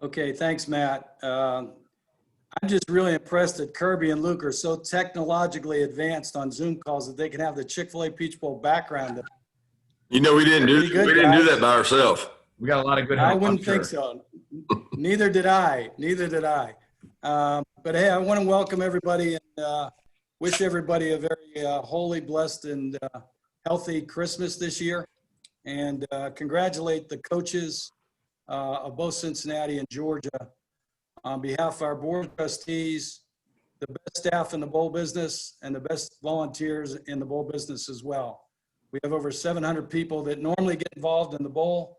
Okay, thanks, Matt. I'm just really impressed that Kirby and Luke are so technologically advanced on Zoom calls that they can have the Chick-fil-A Peach Bowl background. You know, we didn't do that by ourselves. We got a lot of good help. I wouldn't think so. Neither did I. But hey, I want to welcome everybody and wish everybody a very holy, blessed, and healthy Christmas this year. And congratulate the coaches of both Cincinnati and Georgia on behalf of our board of trustees, the best staff in the bowl business, and the best volunteers in the bowl business as well. We have over 700 people that normally get involved in the bowl.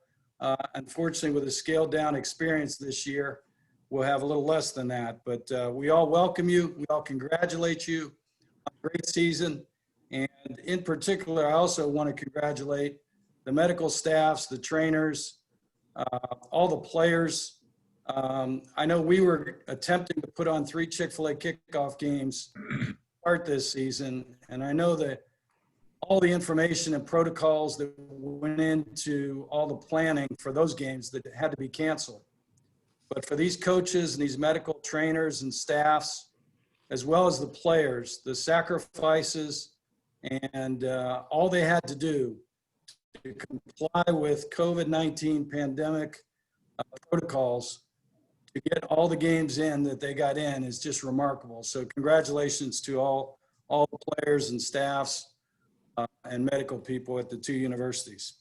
Unfortunately, with a scaled down experience this year, we'll have a little less than that. But we all welcome you. We all congratulate you on a great season. And in particular, I also want to congratulate the medical staffs, the trainers, all the players. I know we were attempting to put on 3 Chick-fil-A kickoff games to start this season, and I know that all the information and protocols that went into all the planning for those games that had to be canceled. But for these coaches and these medical trainers and staffs, as well as the players, the sacrifices and all they had to do to comply with COVID-19 pandemic protocols to get all the games in that they got in is just remarkable. So congratulations to all the players and staffs and medical people at the 2 universities.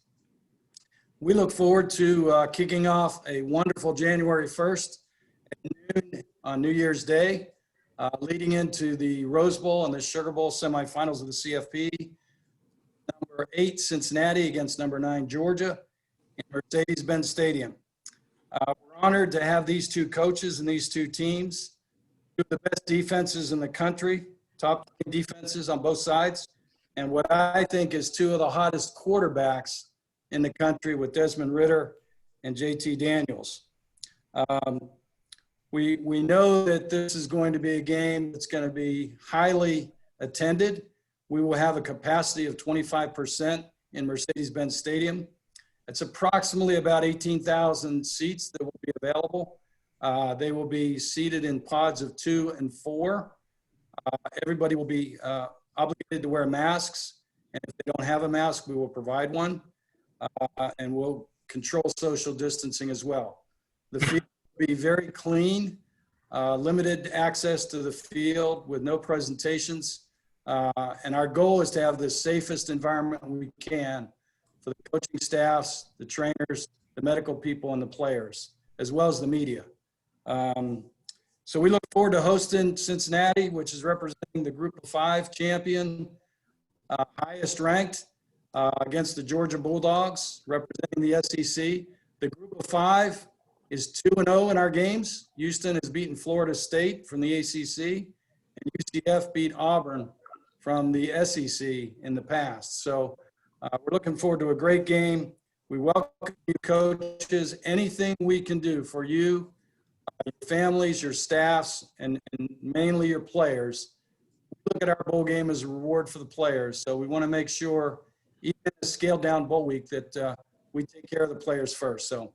We look forward to kicking off a wonderful January 1st at noon on New Year's Day, leading into the Rose Bowl and the Sugar Bowl semifinals of the CFP. Number 8 Cincinnati against number 9 Georgia in Mercedes-Benz Stadium. We're honored to have these 2 coaches and these 2 teams, 2 of the best defenses in the country, top defenses on both sides, and what I think is 2 of the hottest quarterbacks in the country with Desmond Ridder and JT Daniels. We know that this is going to be a game that's going to be highly attended. We will have a capacity of 25% in Mercedes-Benz Stadium. It's approximately about 18,000 seats that will be available. They will be seated in pods of 2 and 4. Everybody will be obligated to wear masks. And if they don't have a mask, we will provide one. And we'll control social distancing as well. The field will be very clean, limited access to the field with no presentations. And our goal is to have the safest environment we can for the coaching staffs, the trainers, the medical people, and the players, as well as the media. So we look forward to hosting Cincinnati, which is representing the Group of 5 champion, highest ranked, against the Georgia Bulldogs, representing the SEC. The Group of 5 is 2-0 in our games. Houston has beaten Florida State from the ACC, and UCF beat Auburn from the SEC in the past. So we're looking forward to a great game. We welcome you, coaches. Anything we can do for you, your families, your staffs, and mainly your players. Look at our bowl game as a reward for the players. So we want to make sure, even in a scaled down bowl week, that we take care of the players first. So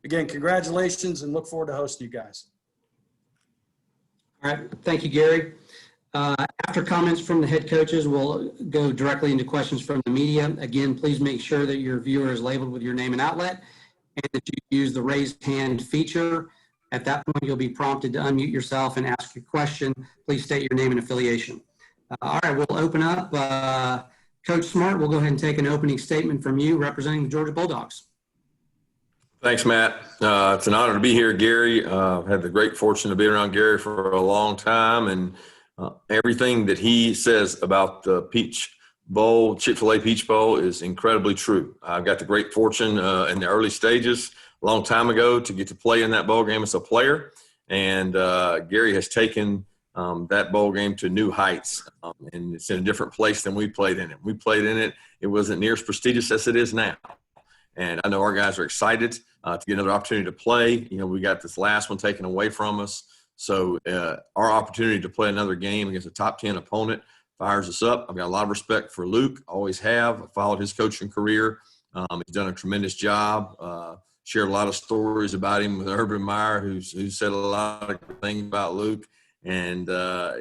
again, congratulations, and look forward to hosting you guys. All right, thank you, Gary. After comments from the head coaches, we'll go directly into questions from the media. Again, please make sure that your viewer is labeled with your name and outlet, and that you use the raised hand feature. At that point, you'll be prompted to unmute yourself and ask your question. Please state your name and affiliation. All right, we'll open up. Coach Smart, we'll go ahead and take an opening statement from you representing the Georgia Bulldogs. Thanks, Matt. It's an honor to be here, Gary. I've had the great fortune to be around Gary for a long time, and everything that he says about the Peach Bowl, Chick-fil-A Peach Bowl, is incredibly true. I've got the great fortune in the early stages, a long time ago, to get to play in that bowl game as a player, and Gary has taken that bowl game to new heights, and it's in a different place than we played in it. We played in it. It wasn't near as prestigious as it is now. And I know our guys are excited to get another opportunity to play. You know, we got this last one taken away from us. So our opportunity to play another game against a top 10 opponent fires us up. I've got a lot of respect for Luke, always have. I followed his coaching career. He's done a tremendous job shared a lot of stories about him with Urban Meyer, who said a lot of good things about Luke. And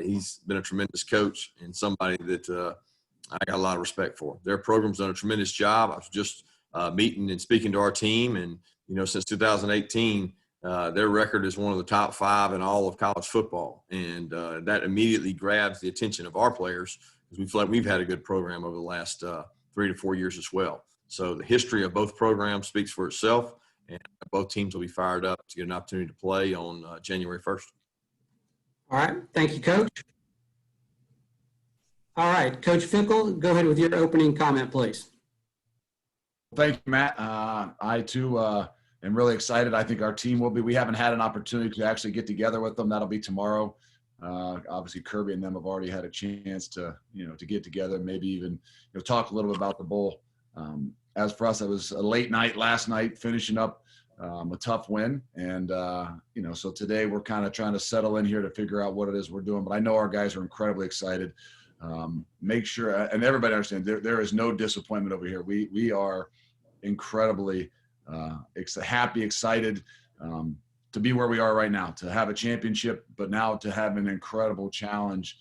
he's been a tremendous coach and somebody that I got a lot of respect for. Their program's done a tremendous job. I was just meeting and speaking to our team, and since 2018, their record is one of the top 5 in all of college football, and that immediately grabs the attention of our players because we feel like we've had a good program over the last 3 to 4 years as well. So the history of both programs speaks for itself, and both teams will be fired up to get an opportunity to play on January 1st. All right. Thank you, Coach. All right. Coach Fickell, go ahead with your opening comment, please. Thank you, Matt. I, too, am really excited. I think our team will be. We haven't had an opportunity to actually get together with them. That'll be tomorrow. Obviously, Kirby and them have already had a chance to get together, maybe even talk a little bit about the bowl. As for us, it was a late night last night, finishing up a tough win. And, so today we're kind of trying to settle in here to figure out what it is we're doing. But I know our guys are incredibly excited. Make sure, and everybody understands, there is no disappointment over here. We are incredibly happy, excited to be where we are right now, to have a championship, but now to have an incredible challenge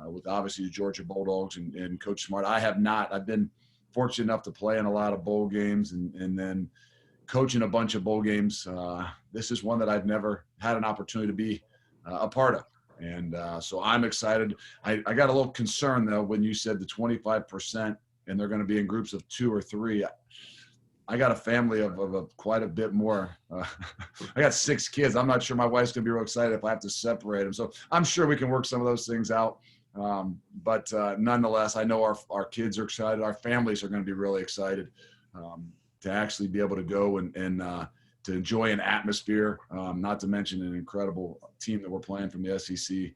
with obviously the Georgia Bulldogs and Coach Smart. I've been fortunate enough to play in a lot of bowl games and then coaching a bunch of bowl games. This is one that I've never had an opportunity to be a part of. And so I'm excited. I got a little concerned, though, when you said the 25% and they're going to be in groups of 2 or 3. I got a family of quite a bit more. I got 6 kids. I'm not sure my wife's going to be real excited if I have to separate them. So I'm sure we can work some of those things out. But nonetheless, I know our kids are excited. Our families are going to be really excited to actually be able to go and to enjoy an atmosphere, not to mention an incredible team that we're playing from the SEC.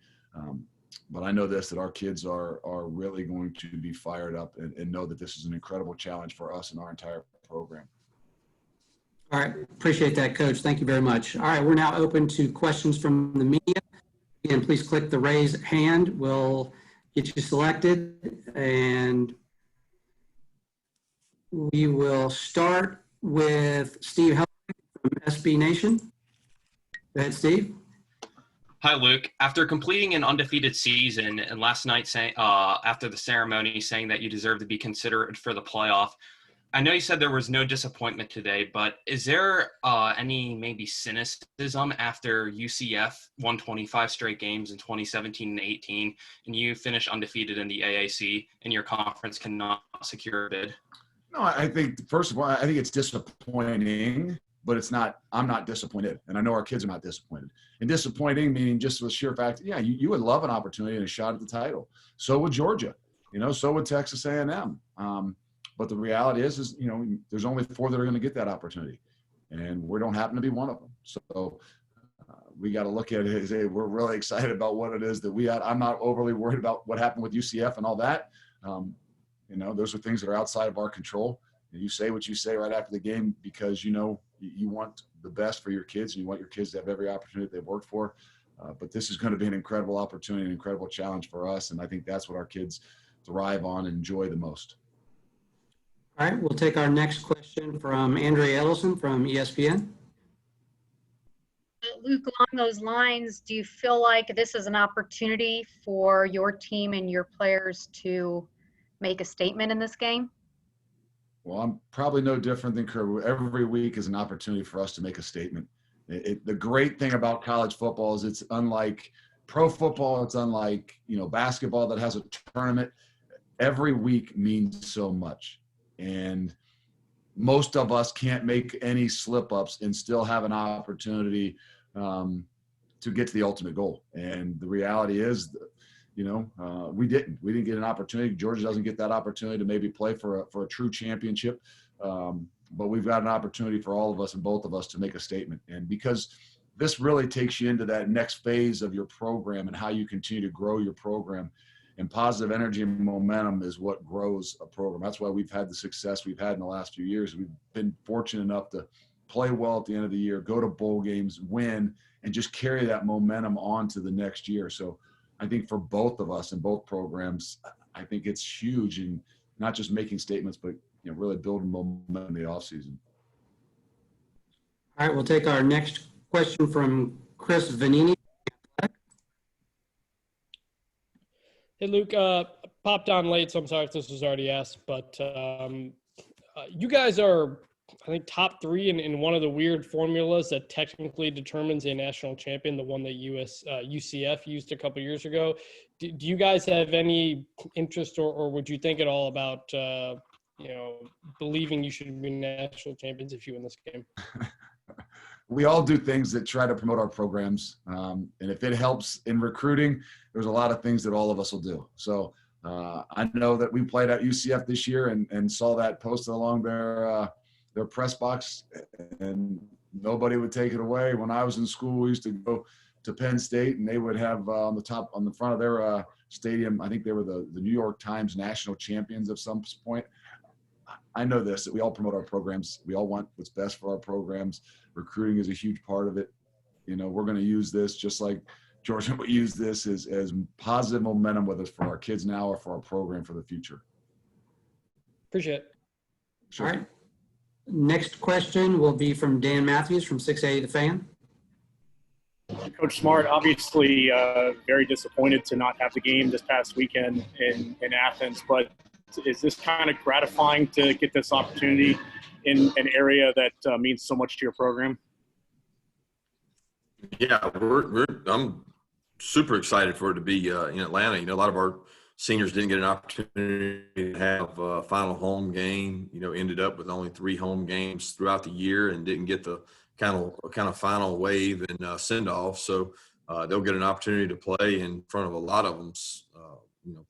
But I know that our kids are really going to be fired up and know that this is an incredible challenge for us and our entire program. All right. Appreciate that, Coach. Thank you very much. All right. We're now open to questions from the media. Again, please click the raise hand. We'll get you selected. And we will start with Steve Helwig from SB Nation. Go ahead, Steve. Hi, Luke. After completing an undefeated season and last night after the ceremony saying that you deserve to be considered for the playoff, I know you said there was no disappointment today, but is there any maybe cynicism after UCF won 25 straight games in 2017 and 18, and you finished undefeated in the AAC and your conference cannot secure a bid? No, I think, first of all, I think it's disappointing, but it's not – I'm not disappointed, and I know our kids are not disappointed. And disappointing meaning just the sheer fact, yeah, you would love an opportunity and a shot at the title. So would Georgia, so would Texas A&M. But the reality is there's only 4 that are going to get that opportunity, and we don't happen to be one of them. So we got to look at it as we're really excited about what it is that we had. I'm not overly worried about what happened with UCF and all that. Those are things that are outside of our control. And you say what you say right after the game because you want the best for your kids and you want your kids to have every opportunity they've worked for. But this is going to be an incredible opportunity, an incredible challenge for us, and I think that's what our kids thrive on and enjoy the most. All right, we'll take our next question from Andrea Ellison from ESPN. Luke, along those lines, do you feel like this is an opportunity for your team and your players to make a statement in this game? Well, I'm probably no different than Kirby. Every week is an opportunity for us to make a statement. The great thing about college football is it's unlike pro football. It's unlike, basketball that has a tournament. Every week means so much. And most of us can't make any slip-ups and still have an opportunity to get to the ultimate goal. And the reality is, we didn't get an opportunity. Georgia doesn't get that opportunity to maybe play for a true championship. But we've got an opportunity for all of us and both of us to make a statement. And because this really takes you into that next phase of your program and how you continue to grow your program. And positive energy and momentum is what grows a program. That's why we've had the success we've had in the last few years. We've been fortunate enough to play well at the end of the year, go to bowl games, win, and just carry that momentum on to the next year. So I think for both of us and both programs, I think it's huge in not just making statements, but really building momentum in the offseason. All right, we'll take our next question from Chris Vanini. Hey, Luke, popped on late, so I'm sorry if this was already asked, but you guys are, I think, top 3 in one of the weird formulas that technically determines a national champion, the one that UCF used a couple years ago. Do you guys have any interest or would you think at all about, believing you should be national champions if you win this game? We all do things that try to promote our programs. And if it helps in recruiting, there's a lot of things that all of us will do. So I know that we played at UCF this year and saw that posted along their press box, and nobody would take it away. When I was in school, we used to go to Penn State, and they would have on the front of their stadium, I think they were the New York Times national champions at some point. I know this, that we all promote our programs. We all want what's best for our programs. Recruiting is a huge part of it. We're going to use this just like Georgia will use this as positive momentum, whether it's for our kids now or for our program for the future. Appreciate it. Sure. All right. Next question will be from Dan Matthews from 680 The Fan. Coach Smart, obviously very disappointed to not have the game this past weekend in Athens, but is this kind of gratifying to get this opportunity in an area that means so much to your program? Yeah, I'm super excited for it to be in Atlanta. A lot of our seniors didn't get an opportunity to have a final home game. Ended up with only 3 home games throughout the year and didn't get the kind of final wave and send off. So they'll get an opportunity to play in front of a lot of them's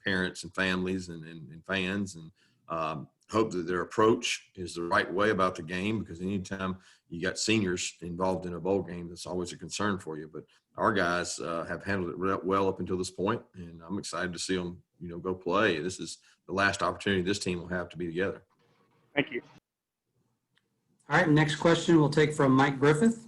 parents and families and fans, and hope that their approach is the right way about the game, because anytime you got seniors involved in a bowl game, that's always a concern for you. But our guys have handled it well up until this point, and I'm excited to see them, go play. This is the last opportunity this team will have to be together. Thank you. All right, next question we'll take from Mike Griffith.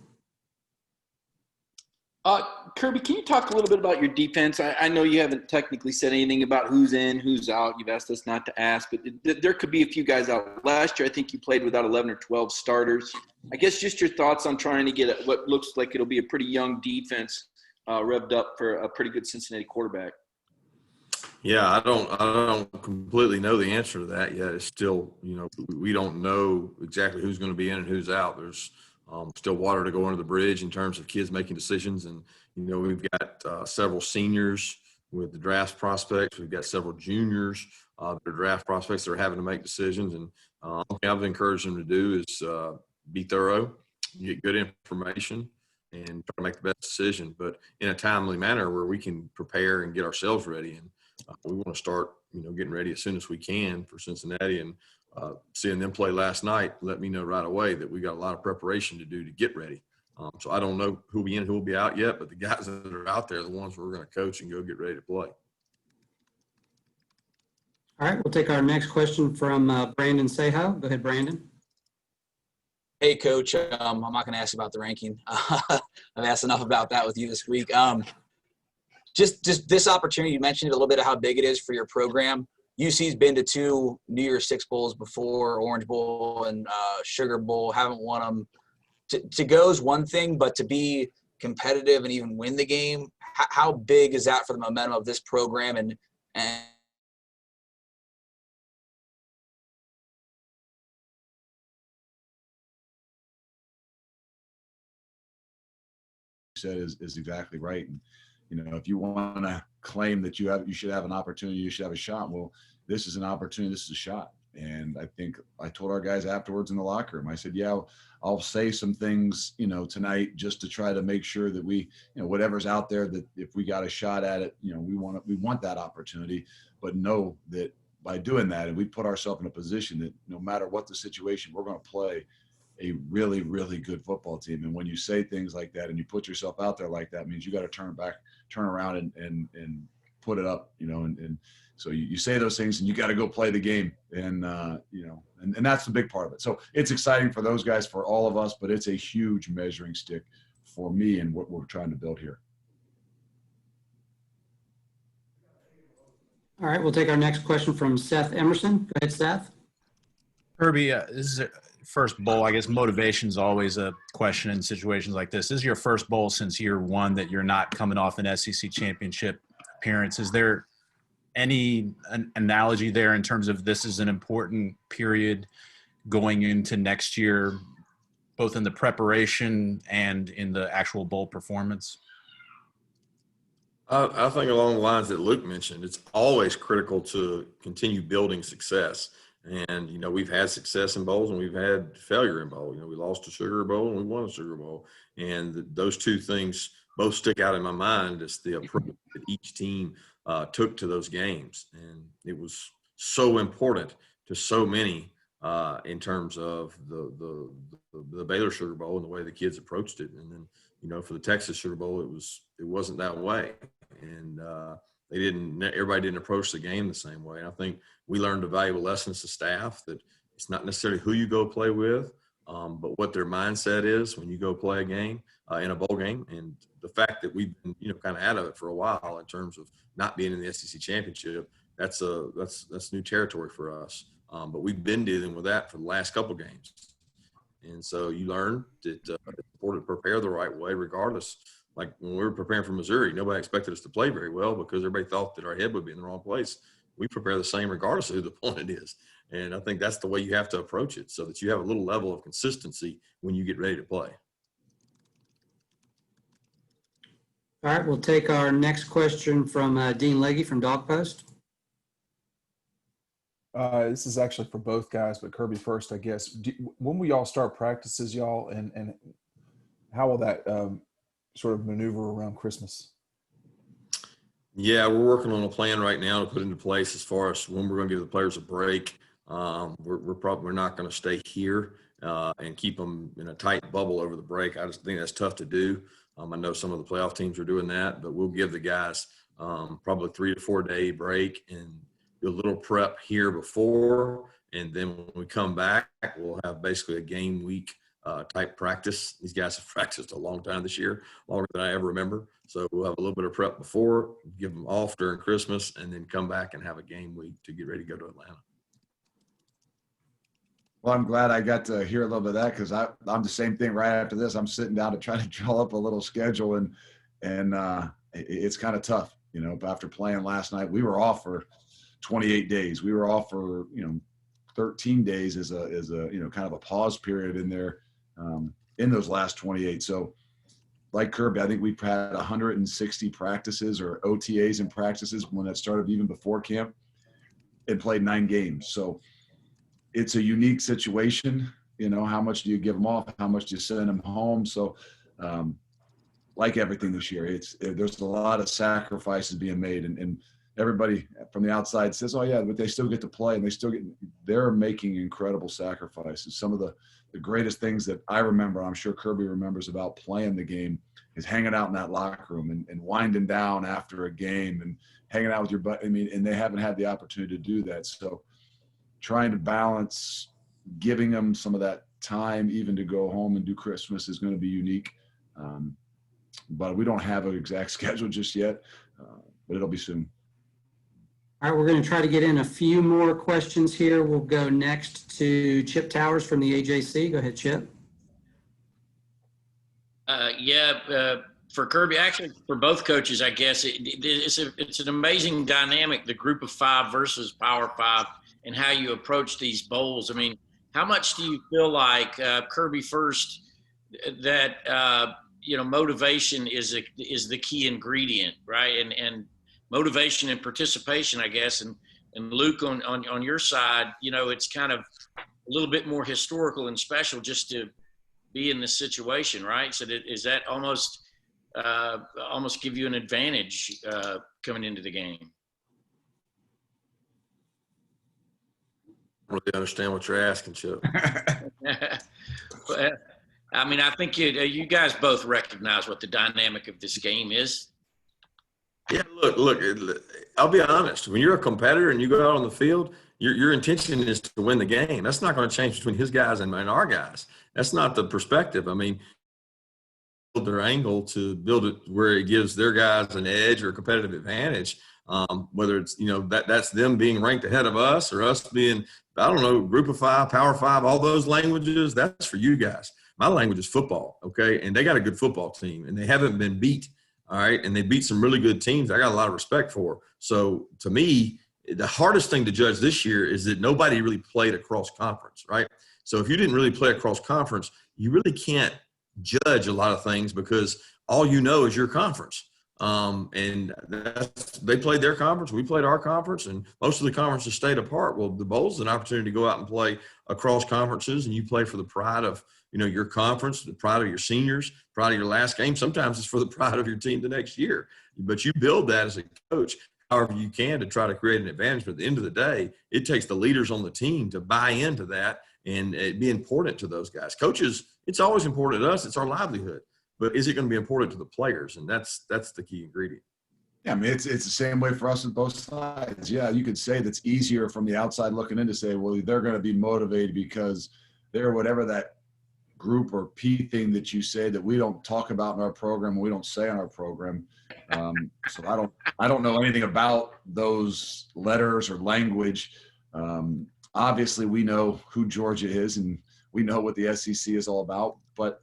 Kirby, can you talk a little bit about your defense? I know you haven't technically said anything about who's in, who's out. You've asked us not to ask, but there could be a few guys out. Last year, I think you played without 11 or 12 starters. I guess just your thoughts on trying to get what looks like it'll be a pretty young defense revved up for a pretty good Cincinnati quarterback. Yeah, I don't completely know the answer to that yet. It's still, we don't know exactly who's going to be in and who's out. There's still water to go under the bridge in terms of kids making decisions. And, we've got several seniors with the draft prospects. We've got several juniors that are draft prospects that are having to make decisions. And what I've encouraged them to do is be thorough, get good information, and try to make the best decision, but in a timely manner where we can prepare and get ourselves ready. And we want to start, getting ready as soon as we can for Cincinnati. And seeing them play last night let me know right away that we got a lot of preparation to do to get ready. So I don't know who'll be in, who'll be out yet, but the guys that are out there are the ones we're going to coach and go get ready to play. All right, we'll take our next question from Brandon Sehow. Go ahead, Brandon. Hey, Coach. I'm not going to ask about the ranking. I've asked enough about that with you this week. Just this opportunity, you mentioned a little bit of how big it is for your program. UC's been to 2 New Year's Six Bowls before, Orange Bowl and Sugar Bowl, haven't won them. To go is one thing, but to be competitive and even win the game, how big is that for the momentum of this program? And said is exactly right. And if you want to claim that you should have an opportunity, you should have a shot. Well, this is an opportunity. This is a shot. And I think I told our guys afterwards in the locker room, I said, yeah, I'll say some things, tonight just to try to make sure that we, whatever's out there, that if we got a shot at it, we want that opportunity, but know that by doing that, and we put ourselves in a position that no matter what the situation, we're going to play a really, really good football team. And when you say things like that and you put yourself out there like that, it means you got to turn around and put it up, and so you say those things and you got to go play the game. And, and that's the big part of it. So it's exciting for those guys, for all of us, but it's a huge measuring stick for me and what we're trying to build here. All right, we'll take our next question from Seth Emerson. Go ahead, Seth. Kirby, this is first bowl. I guess motivation is always a question in situations like this. This is your first bowl since year one that you're not coming off an SEC championship appearance. Is there any analogy there in terms of this is an important period going into next year, both in the preparation and in the actual bowl performance? I think along the lines that Luke mentioned, it's always critical to continue building success. And, we've had success in bowls and we've had failure in bowl. We lost a Sugar Bowl and we won a Sugar Bowl. And those two things both stick out in my mind as the approach that each team took to those games. And it was so important to so many in terms of the Baylor Sugar Bowl and the way the kids approached it. And then, for the Texas Sugar Bowl, it wasn't that way. And everybody didn't approach the game the same way. And I think we learned a valuable lesson as a staff that it's not necessarily who you go play with, but what their mindset is when you go play a game in a bowl game. And the fact that we've been, kind of out of it for a while in terms of not being in the SEC championship, that's new territory for us. But we've been dealing with that for the last couple games. And so you learn that it's important to prepare the right way regardless. Like when we were preparing for Missouri, nobody expected us to play very well because everybody thought that our head would be in the wrong place. We prepare the same regardless of who the opponent is. And I think that's the way you have to approach it so that you have a little level of consistency when you get ready to play. All right, we'll take our next question from Dean Legge from Dog Post. This is actually for both guys, but Kirby first, I guess. When will y'all start practices, y'all, and how will that sort of maneuver around Christmas? Yeah, we're working on a plan right now to put into place as far as when we're going to give the players a break. We're not going to stay here and keep them in a tight bubble over the break. I just think that's tough to do. I know some of the playoff teams are doing that, but we'll give the guys probably 3 to 4 day break and do a little prep here before. And then when we come back, we'll have basically a game week type practice. These guys have practiced a long time this year, longer than I ever remember. So we'll have a little bit of prep before, give them off during Christmas, and then come back and have a game week to get ready to go to Atlanta. Well, I'm glad I got to hear a little bit of that because I'm the same thing right after this. I'm sitting down to try to draw up a little schedule, and it's kind of tough. After playing last night, we were off for 28 days. We were off for 13 days as a kind of a pause period in there in those last 28. So like Kirby, I think we've had 160 practices or OTAs and practices when that started even before camp and played 9 games. So it's a unique situation. How much do you give them off? How much do you send them home? So like everything this year, there's a lot of sacrifices being made, and everybody from the outside says, oh yeah, but they still get to play and they're making incredible sacrifices. Some of the greatest things that I remember, I'm sure Kirby remembers about playing the game, is hanging out in that locker room and winding down after a game and hanging out with your buddy. And they haven't had the opportunity to do that. So trying to balance giving them some of that time even to go home and do Christmas is going to be unique. But we don't have an exact schedule just yet, but it'll be soon. All right, we're going to try to get in a few more questions here. We'll go next to Chip Towers from the AJC. Go ahead, Chip. For Kirby, actually for both coaches, I guess it's an amazing dynamic, the group of 5 versus Power 5, and how you approach these bowls. I mean, how much do you feel like Kirby first that motivation is the key ingredient, right? And motivation and participation, I guess. And Luke, on your side, it's kind of a little bit more historical and special just to be in this situation, right? So is that almost give you an advantage coming into the game? I don't really understand what you're asking, Chip. I mean, I think you guys both recognize what the dynamic of this game is. Yeah, look, I'll be honest. When you're a competitor and you go out on the field, your intention is to win the game. That's not going to change between his guys and our guys. That's not the perspective. I mean, their angle to build it where it gives their guys an edge or a competitive advantage, whether it's, that's them being ranked ahead of us or us being I don't know, group of five, power five, all those languages, that's for you guys. My language is football, okay? And they got a good football team, and they haven't been beat, all right? And they beat some really good teams I got a lot of respect for. So to me, the hardest thing to judge this year is that nobody really played across conference, right? So if you didn't really play across conference, you really can't judge a lot of things because all you know is your conference. And they played their conference, we played our conference, and most of the conferences stayed apart. Well, the bowl is an opportunity to go out and play across conferences, and you play for the pride of, you know, your conference, the pride of your seniors, pride of your last game. Sometimes it's for the pride of your team the next year, but you build that as a coach however you can to try to create an advantage. But at the end of the day, it takes the leaders on the team to buy into that and it be important to those guys. Coaches, it's always important to us. It's our livelihood. But is it going to be important to the players? And that's the key ingredient. Yeah, I mean, it's the same way for us on both sides. Yeah, you could say that's easier from the outside looking in to say, well, they're going to be motivated because they're whatever that group or P thing that you say that we don't talk about in our program, and we don't say on our program. So I don't know anything about those letters or language. Obviously, we know who Georgia is, and we know what the SEC is all about, but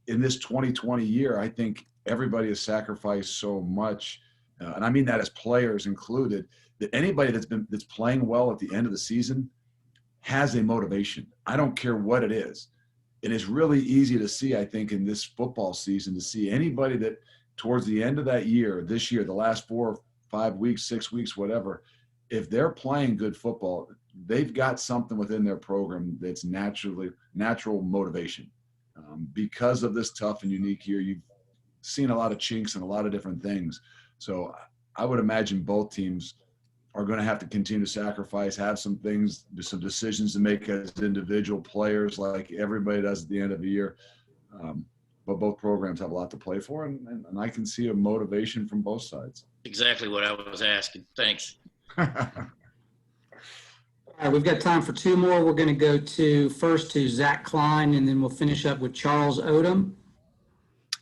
in this 2020 year, I think everybody has sacrificed so much, and I mean that as players included, that anybody that's playing well at the end of the season has a motivation. I don't care what it is. And it's really easy to see, I think, in this football season, to see anybody that towards the end of that year, this year, the last 4 or 5 weeks, 6 weeks, whatever, if they're playing good football, they've got something within their program that's natural motivation. Because of this tough and unique year, you've seen a lot of chinks and a lot of different things. So I would imagine both teams are going to have to continue to sacrifice, have some things, some decisions to make as individual players like everybody does at the end of the year. But both programs have a lot to play for, and I can see a motivation from both sides. Exactly what I was asking. Thanks. All right, we've got time for 2 more. We're going to go first to Zach Klein, and then we'll finish up with Charles Odom.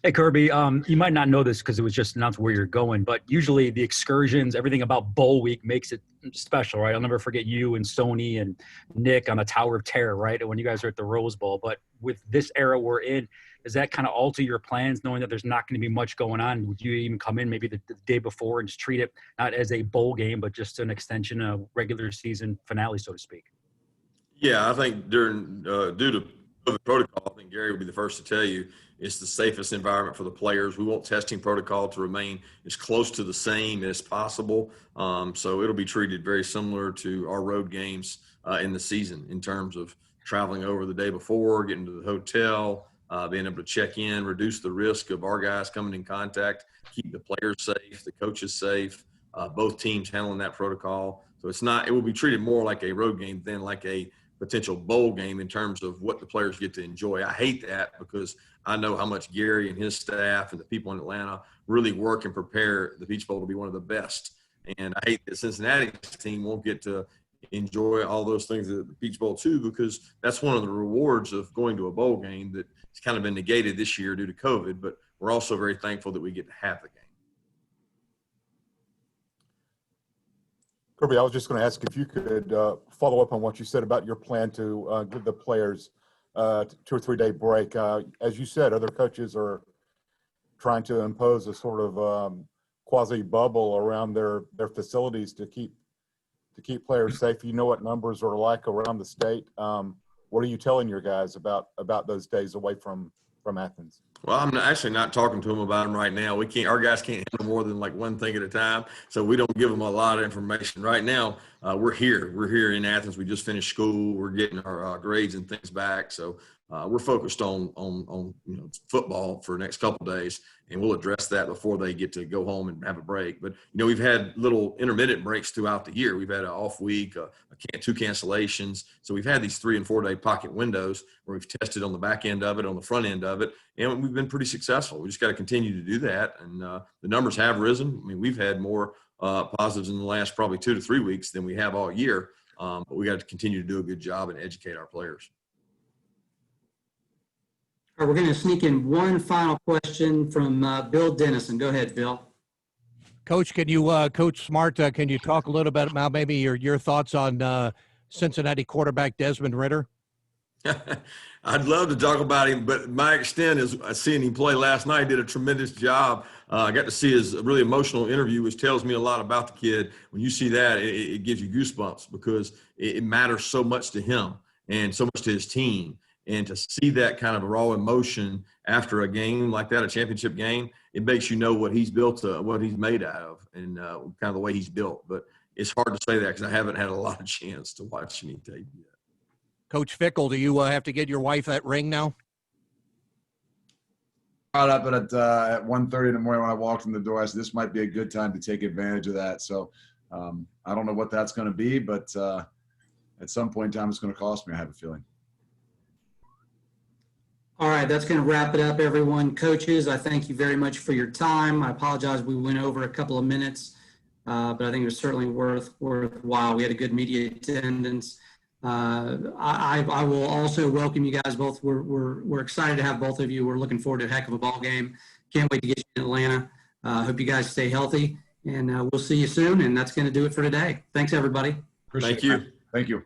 Hey, Kirby, you might not know this because it was just announced where you're going, but usually the excursions, everything about Bowl Week makes it special, right? I'll never forget you and Stoney and Nick on the Tower of Terror, right? When you guys are at the Rose Bowl. But with this era we're in, does that kind of alter your plans, knowing that there's not going to be much going on? Would you even come in maybe the day before and just treat it not as a bowl game, but just an extension of regular season finale, so to speak? Yeah, I think due to COVID protocol, I think Gary would be the first to tell you it's the safest environment for the players. We want testing protocol to remain as close to the same as possible. So it'll be treated very similar to our road games in the season in terms of traveling over the day before, getting to the hotel, being able to check in, reduce the risk of our guys coming in contact, keep the players safe, the coaches safe, both teams handling that protocol. So it will be treated more like a road game than like a potential bowl game in terms of what the players get to enjoy. I hate that because I know how much Gary and his staff and the people in Atlanta really work and prepare the Peach Bowl to be one of the best. And I hate that Cincinnati's team won't get to enjoy all those things at the Peach Bowl too, because that's one of the rewards of going to a bowl game that's kind of been negated this year due to COVID, but we're also very thankful that we get to have the game. Kirby, I was just going to ask if you could follow up on what you said about your plan to give the players 2 or 3 day break. As you said, other coaches are trying to impose a sort of quasi bubble around their facilities to keep players safe. You know what numbers are like around the state. What are you telling your guys about those days away from Athens? Well, I'm actually not talking to them about them right now. Our guys can't handle more than like one thing at a time, so we don't give them a lot of information right now. We're here in Athens. We just finished school. We're getting our grades and things back, so we're focused on football for the next couple of days, and we'll address that before they get to go home and have a break. But we've had little intermittent breaks throughout the year. We've had an off week, 2 cancellations, so we've had these 3 and 4 day pocket windows where we've tested on the back end of it, on the front end of it, and we've been pretty successful. We just got to continue to do that, and the numbers have risen. I mean, we've had more positives in the last probably 2 to 3 weeks than we have all year, but we got to continue to do a good job and educate our players. All right, we're going to sneak in one final question from Bill Dennison. Go ahead, Bill. Coach, can you, Coach Smart, can you talk a little bit about maybe your thoughts on Cincinnati quarterback Desmond Ridder? I'd love to talk about him, but my extent is seeing him play last night. He did a tremendous job. I got to see his really emotional interview, which tells me a lot about the kid. When you see that, it gives you goosebumps because it matters so much to him and so much to his team. And to see that kind of raw emotion after a game like that, a championship game, it makes you know what he's built, what he's made out of, and kind of the way he's built. But it's hard to say that because I haven't had a lot of chance to watch any tape yet. Coach Fickell, do you have to get your wife that ring now? Brought up at 1:30 in the morning when I walked in the door. I said, this might be a good time to take advantage of that. So I don't know what that's going to be, but at some point in time, it's going to cost me, I have a feeling. All right, that's going to wrap it up, everyone. Coaches, I thank you very much for your time. I apologize we went over a couple of minutes, but I think it was certainly worthwhile. We had a good media attendance. I will also welcome you guys both. We're excited to have both of you. We're looking forward to a heck of a ball game. Can't wait to get you in Atlanta. Hope you guys stay healthy, and we'll see you soon. And that's going to do it for today. Thanks, everybody. Appreciate Thank you. Thank you.